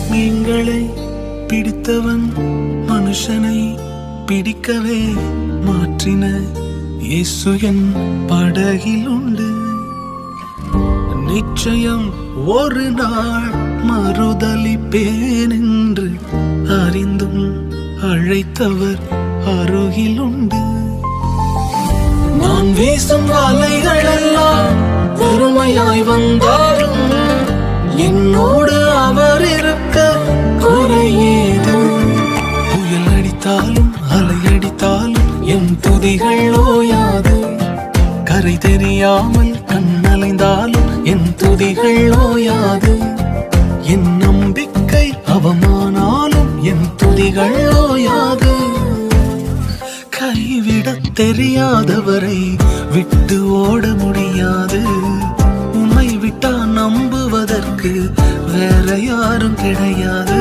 மீன்களை பிடித்தவன் மனுஷனை பிடிக்கவே மாற்றின இயேசு என் படகில் உண்டு. நிச்சயம் ஒரு நாள் மறுதலிப்பேன் என்று அறிந்தும் அழைத்தவர் அருகில் உண்டு. நான் வீசும் வலைகளெல்லாம் பெருமையாய் வந்தாலும் என்னோடு அவர் இருக்க குறையேது. புயல் அடித்தாலும் அலை அடித்தாலும் என் துதிகள் ஓயாது. கரை தெரியாமல் கண்ணலைந்தாலும் என் துதிகள் ஓயாது. என் நம்பிக்கை அவமானாலும் என் துதிகள் ஓயாது. கைவிடத் தெரியாதவரை விட்டு ஓட முடியாது. உன்னை விட்டா நம்புவதற்கு வேற யாரும் கிடையாது.